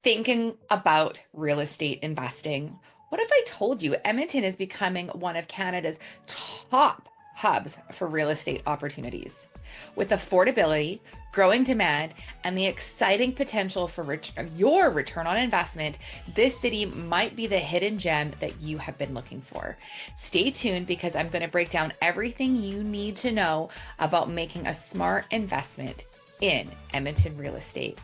Thinking about real estate investing. What if I told you Edmonton is becoming one of Canada's top hubs for real estate opportunities? With affordability, growing demand, and the exciting potential for your return on investment, this city might be the hidden gem that you have been looking for. Stay tuned because I'm going to break down everything you need to know about making a smart investment in Edmonton real estate.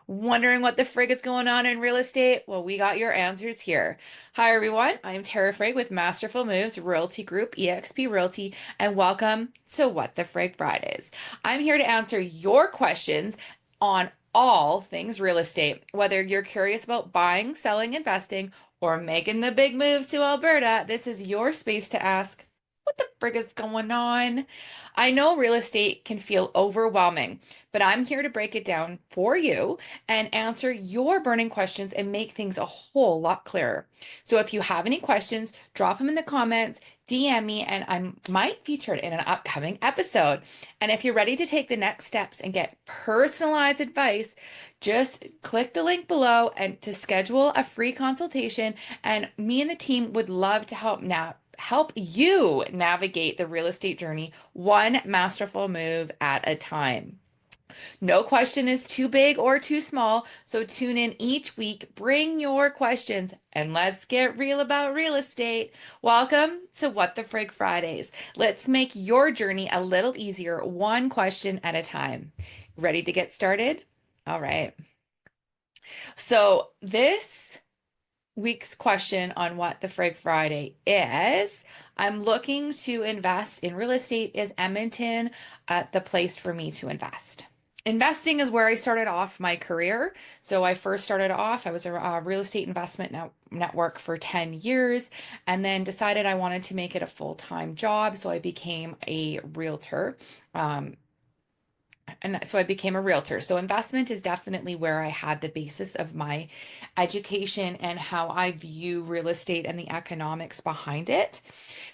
Wondering what the frig is going on in real estate? Well, we got your answers here. Hi, everyone. I'm Tara Frig with Masterful Moves Realty Group, eXp Realty, and welcome to What the Frig Fridays. I'm here to answer your questions on all things real estate, whether you're curious about buying, selling, investing, or making the big move to Alberta. This is your space to ask, what the frig is going on? I know real estate can feel overwhelming, but I'm here to break it down for you and answer your burning questions and make things a whole lot clearer. So if you have any questions, drop them in the comments, DM me, and I might feature it in an upcoming episode. And if you're ready to take the next steps and get personalized advice, just click the link below and to schedule a free consultation. And me and the team would love to help you navigate the real estate journey one masterful move at a time. No question is too big or too small, so tune in each week, bring your questions, and let's get real about real estate. Welcome to What the Frig Fridays. Let's make your journey a little easier, one question at a time. Ready to get started? All right. So this week's question on What the Frig Friday is, I'm looking to invest in real estate. Is Edmonton the place for me to invest? Investing is where I started off my career. So I first started off, I was a real estate investment network for 10 years and then decided I wanted to make it a full-time job. So I became a realtor. And so I became a realtor. So investment is definitely where I had the basis of my education and how I view real estate and the economics behind it.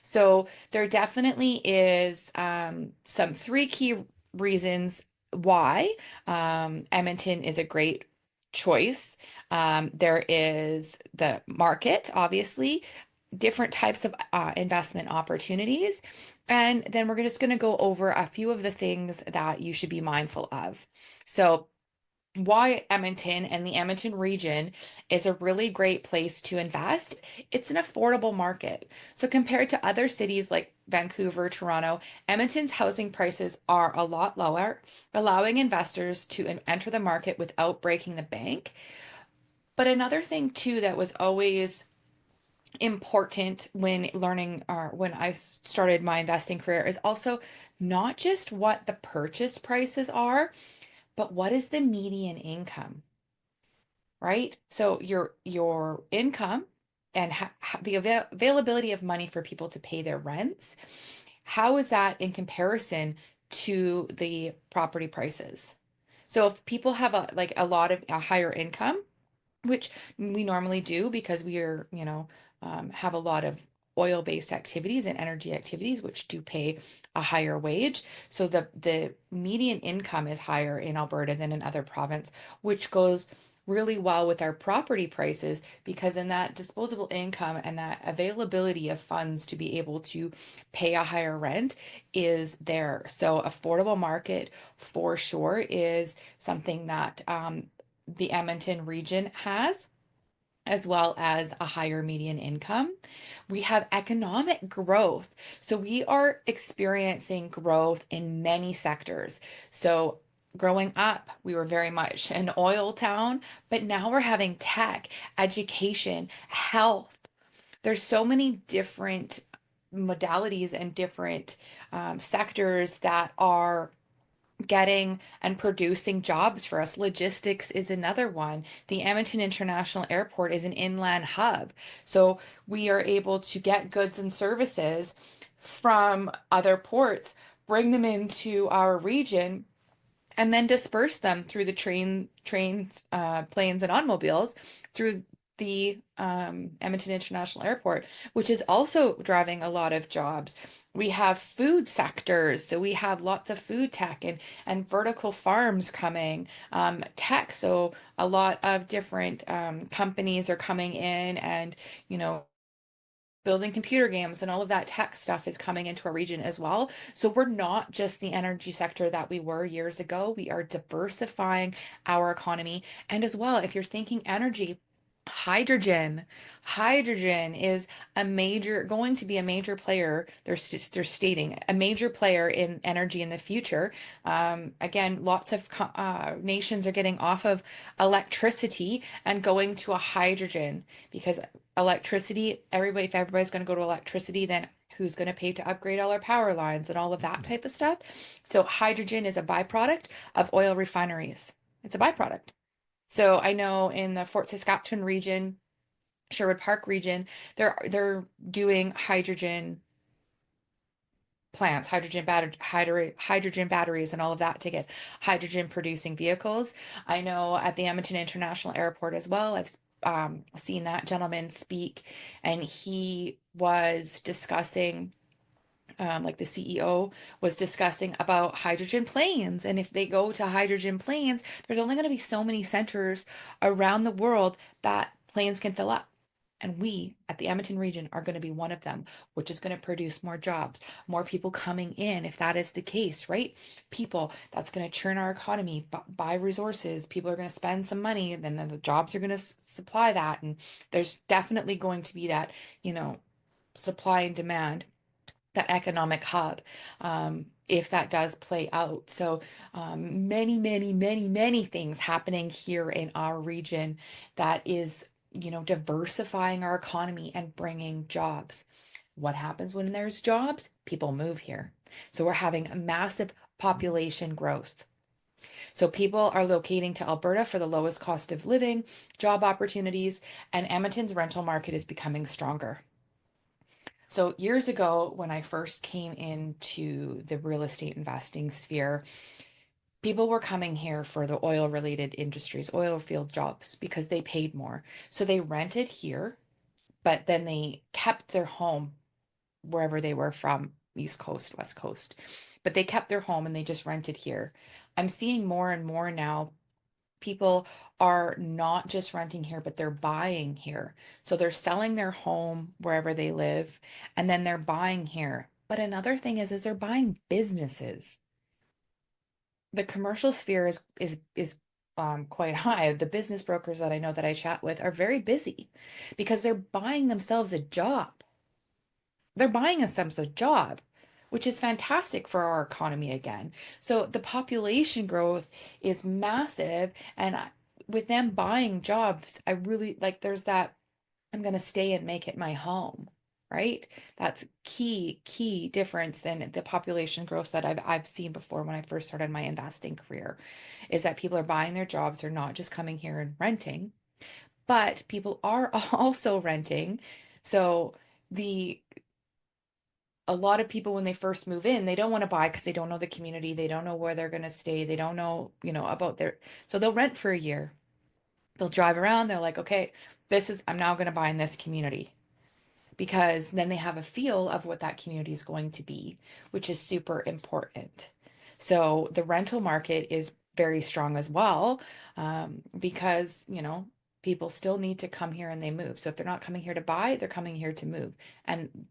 So there definitely is some three key reasons why Edmonton is a great choice. There is the market, obviously, different types of investment opportunities. And then we're just going to go over a few of the things that you should be mindful of. So why Edmonton and the Edmonton region is a really great place to invest. It's an affordable market. So compared to other cities like Vancouver, Toronto, Edmonton's housing prices are a lot lower, allowing investors to enter the market without breaking the bank. But another thing too that was always important when learning or when I started my investing career is also not just what the purchase prices are, but what is the median income, right? So your income and the availability of money for people to pay their rents, how is that in comparison to the property prices? So if people have a lot of a higher income, which we normally do because we are, have a lot of oil-based activities and energy activities, which do pay a higher wage. So the median income is higher in Alberta than in other province, which goes really well with our property prices because in that disposable income and that availability of funds to be able to pay a higher rent is there. So affordable market for sure is something that the Edmonton region has, as well as a higher median income. We have economic growth. So we are experiencing growth in many sectors. So growing up, we were very much an oil town, but now we're having tech, education, health. There's so many different modalities and different sectors that are getting and producing jobs for us. Logistics is another one. The Edmonton International Airport is an inland hub. So we are able to get goods and services from other ports, bring them into our region, and then disperse them through the trains, planes, and automobiles through the Edmonton International Airport, which is also driving a lot of jobs. We have food sectors, so we have lots of food tech and vertical farms coming, tech. So a lot of different companies are coming in and, you know, building computer games and all of that tech stuff is coming into our region as well. So we're not just the energy sector that we were years ago. We are diversifying our economy. And as well, if you're thinking energy, hydrogen, hydrogen is going to be a major player. They're stating a major player in energy in the future. Again, lots of nations are getting off of electricity and going to a hydrogen because electricity, everybody, if everybody's going to go to electricity, then who's going to pay to upgrade all our power lines and all of that type of stuff? So hydrogen is a byproduct of oil refineries. It's a byproduct. So I know in the Fort Saskatchewan region, Sherwood Park region, they're doing hydrogen plants, hydrogen batteries and all of that to get hydrogen producing vehicles. I know at the Edmonton International Airport as well, I've seen that gentleman speak, and he was discussing like the CEO was discussing about hydrogen planes. And if they go to hydrogen planes, there's only going to be so many centers around the world that planes can fill up. And we at the Edmonton region are going to be one of them, which is going to produce more jobs, more people coming in. If that is the case, right? People, that's going to churn our economy, buy resources. People are going to spend some money, and then the jobs are going to supply that. And there's definitely going to be that, you know, supply and demand, that economic hub, if that does play out. So many, many, many, many things happening here in our region that is, you know, diversifying our economy and bringing jobs. What happens when there's jobs? People move here. So we're having a massive population growth. So people are locating to Alberta for the lowest cost of living, job opportunities, and Edmonton's rental market is becoming stronger. So years ago, when I first came into the real estate investing sphere, people were coming here for the oil related industries, oil field jobs, because they paid more. So they rented here, but then they kept their home wherever they were from, East Coast, West Coast. But they kept their home and they just rented here. I'm seeing more and more now people are not just renting here, but they're buying here. So they're selling their home wherever they live, and then they're buying here. But another thing is they're buying businesses. The commercial sphere is quite high. The business brokers that I know that I chat with are very busy because they're buying themselves a job. They're buying themselves a job, which is fantastic for our economy again. So the population growth is massive. And with them buying jobs, I really like there's that I'm going to stay and make it my home, right? That's key difference than the population growth that I've seen before when I first started my investing career, is that people are buying their jobs. They're not just coming here and renting, but people are also renting. So the a lot of people when they first move in, they don't want to buy because they don't know the community, they don't know where they're going to stay, they don't know, you know, about their, so they'll rent for a year. They'll drive around, they're like, okay, I'm now going to buy in this community, because then they have a feel of what that community is going to be, which is super important. So the rental market is very strong as well, because, you know, people still need to come here and they move. So if they're not coming here to buy, they're coming here to move. And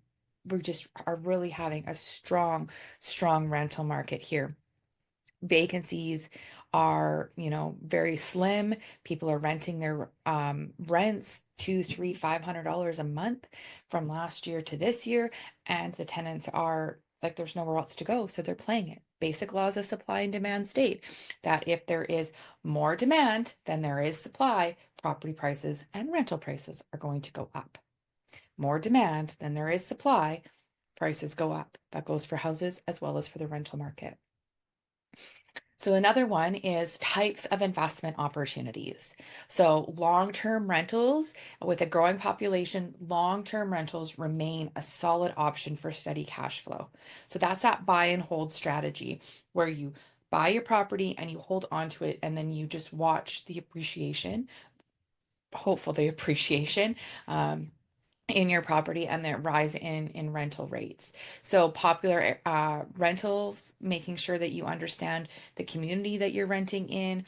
we just are really having a strong rental market here. Vacancies are, you know, very slim. People are renting their rents two, three, $500 a month from last year to this year, and the tenants are like there's nowhere else to go, so they're playing it. Basic laws of supply and demand state that if there is more demand than there is supply, property prices and rental prices are going to go up. More demand than there is supply, prices go up. That goes for houses as well as for the rental market. So another one is types of investment opportunities. So long-term rentals with a growing population, long-term rentals remain a solid option for steady cash flow. So that's that buy and hold strategy where you buy your property and you hold on to it and then you just watch the appreciation hopefully appreciation. In your property and the rise in rental rates. So popular rentals, making sure that you understand the community that you're renting in.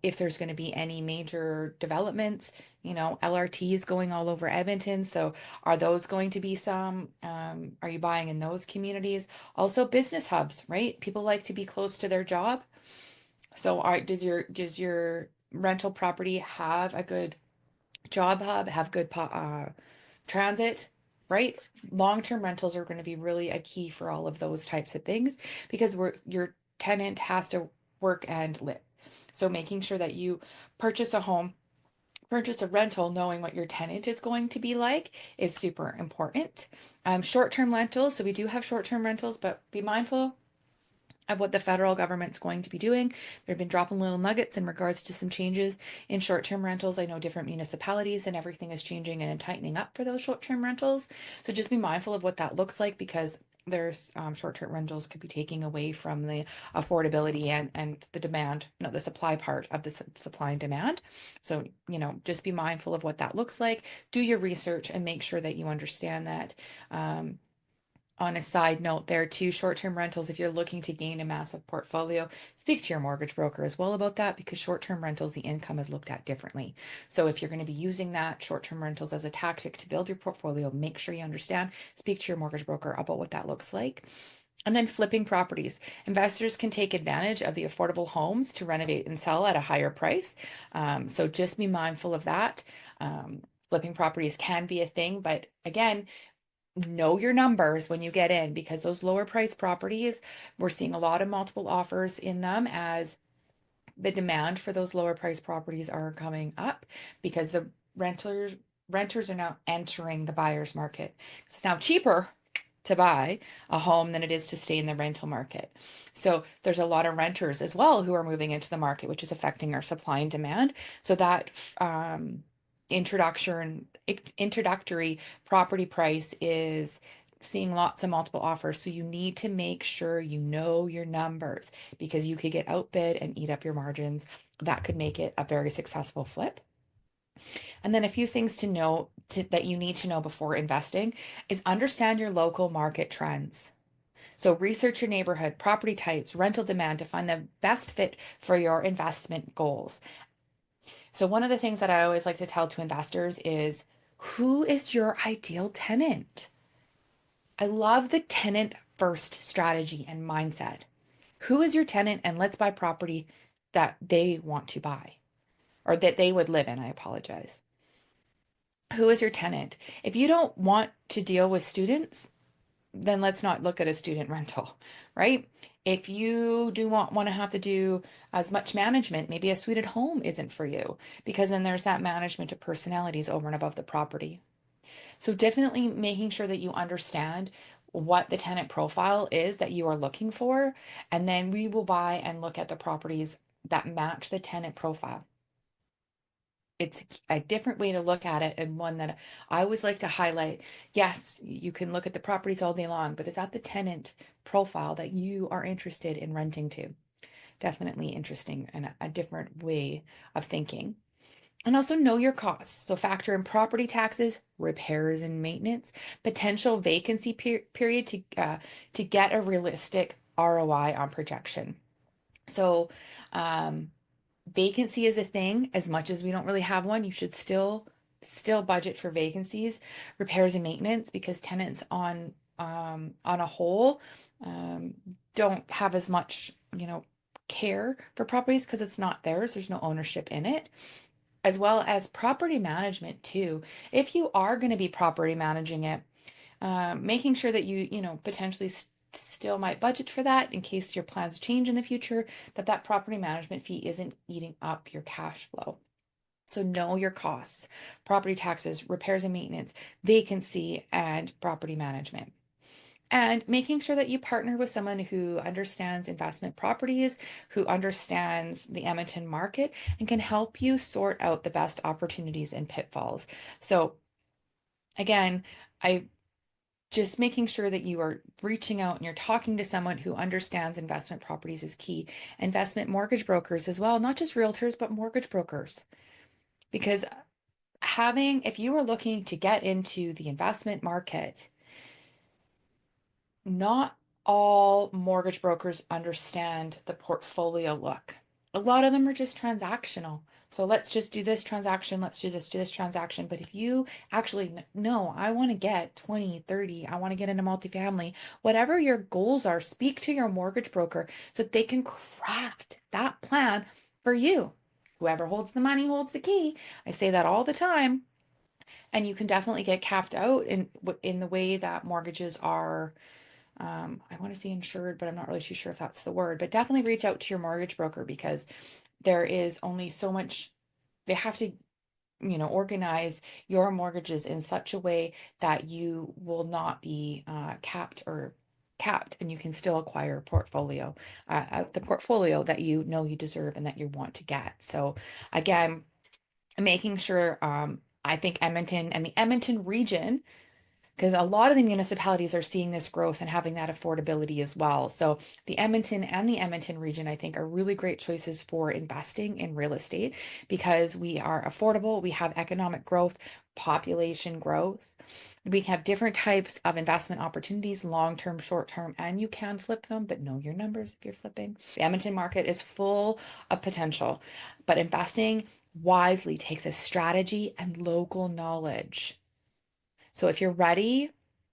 If there's going to be any major developments, LRT is going all over Edmonton. So are those going to be some? Are you buying in those communities? Also business hubs, right? People like to be close to their job. So does your rental property have a good job hub, have good transit, right? Long-term rentals are going to be really a key for all of those types of things because your tenant has to work and live. So making sure that you purchase a home, purchase a rental, knowing what your tenant is going to be like is super important. Short-term rentals. So we do have short-term rentals, but be mindful of what the federal government's going to be doing. They've been dropping little nuggets in regards to some changes in short-term rentals. I know different municipalities and everything is changing and tightening up for those short-term rentals. So just be mindful of what that looks like because there's short-term rentals could be taking away from the affordability and the demand, no, the supply part of the supply and demand. So, just be mindful of what that looks like. Do your research and make sure that you understand that. On a side note there too, short-term rentals, if you're looking to gain a massive portfolio, speak to your mortgage broker as well about that because short-term rentals, the income is looked at differently. So if you're going to be using that short-term rentals as a tactic to build your portfolio, make sure you understand, speak to your mortgage broker about what that looks like. And then flipping properties. Investors can take advantage of the affordable homes to renovate and sell at a higher price. So just be mindful of that. Flipping properties can be a thing, but again, know your numbers when you get in because those lower price properties, we're seeing a lot of multiple offers in them as the demand for those lower price properties are coming up because the renters are now entering the buyer's market. It's now cheaper to buy a home than it is to stay in the rental market. So there's a lot of renters as well who are moving into the market, which is affecting our supply and demand. So that introductory property price is seeing lots of multiple offers. So you need to make sure you know your numbers because you could get outbid and eat up your margins. That could make it a very successful flip. And then a few things to know that you need to know before investing is understand your local market trends. So research your neighborhood, property types, rental demand to find the best fit for your investment goals. So one of the things that I always like to tell to investors is who is your ideal tenant? I love the tenant first strategy and mindset. Who is your tenant and let's buy property that they want to buy or that they would live in. I apologize. Who is your tenant? If you don't want to deal with students, then let's not look at a student rental, right? If you do want to have to do as much management, maybe a suited home isn't for you because then there's that management of personalities over and above the property. So definitely making sure that you understand what the tenant profile is that you are looking for, and then we will buy and look at the properties that match the tenant profile. It's a different way to look at it and one that I always like to highlight. Yes, you can look at the properties all day long, but is that the tenant profile that you are interested in renting to? Definitely interesting and a different way of thinking. And also know your costs. So factor in property taxes, repairs and maintenance, potential vacancy period to get a realistic ROI on projection. So vacancy is a thing. As much as we don't really have one, you should still budget for vacancies, repairs and maintenance because tenants on a whole um, don't have as much, care for properties because it's not theirs. There's no ownership in it, as well as property management too. If you are going to be property managing it, making sure that you potentially still might budget for that in case your plans change in the future, that property management fee isn't eating up your cash flow. So know your costs, property taxes, repairs and maintenance, vacancy, and property management. And making sure that you partner with someone who understands investment properties, who understands the Edmonton market, and can help you sort out the best opportunities and pitfalls. So again, I just making sure that you are reaching out and you're talking to someone who understands investment properties is key. Investment mortgage brokers as well, not just realtors, but mortgage brokers. Because if you are looking to get into the investment market, not all mortgage brokers understand the portfolio look. A lot of them are just transactional. So let's just do this transaction, let's do this transaction. But if you actually know, I want to get 20, 30, I want to get into multifamily, whatever your goals are, speak to your mortgage broker so that they can craft that plan for you. Whoever holds the money holds the key. I say that all the time. And you can definitely get capped out in the way that mortgages are. I want to say insured, but I'm not really too sure if that's the word. But definitely reach out to your mortgage broker because there is only so much they have to, organize your mortgages in such a way that you will not be capped and you can still acquire a portfolio, the portfolio that you know you deserve and that you want to get. So again, making sure, I think Edmonton and the Edmonton region, because a lot of the municipalities are seeing this growth and having that affordability as well. So the Edmonton and the Edmonton region, I think, are really great choices for investing in real estate because we are affordable, we have economic growth, population growth. We have different types of investment opportunities, long-term, short-term, and you can flip them, but know your numbers if you're flipping. The Edmonton market is full of potential, but investing wisely takes a strategy and local knowledge. So if you're ready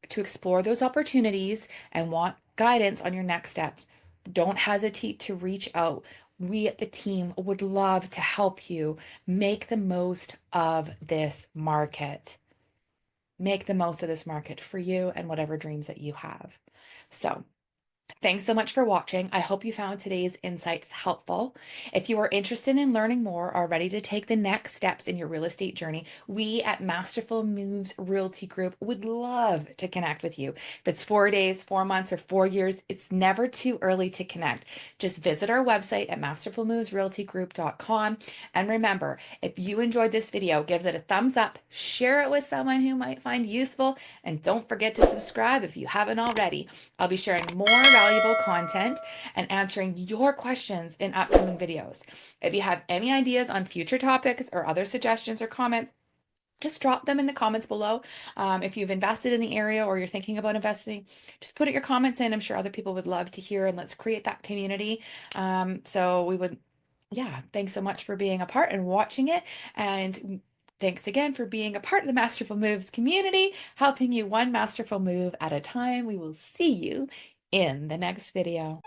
to explore those opportunities and want guidance on your next steps, don't hesitate to reach out. We at the team would love to help you make the most of this market. Make the most of this market for you and whatever dreams that you have. So, thanks so much for watching. I hope you found today's insights helpful. If you are interested in learning more or ready to take the next steps in your real estate journey, we at Masterful Moves Realty Group would love to connect with you. If it's 4 days, 4 months, or 4 years, it's never too early to connect. Just visit our website at masterfulmovesrealtygroup.com. And remember, if you enjoyed this video, give it a thumbs up, share it with someone who might find useful, and don't forget to subscribe if you haven't already. I'll be sharing more valuable content and answering your questions in upcoming videos. If you have any ideas on future topics or other suggestions or comments, just drop them in the comments below. If you've invested in the area or you're thinking about investing, just put your comments in. I'm sure other people would love to hear, and let's create that community. So we would, yeah, thanks so much for being a part and watching it. And thanks again for being a part of the Masterful Moves community, helping you one masterful move at a time. We will see you in the next video.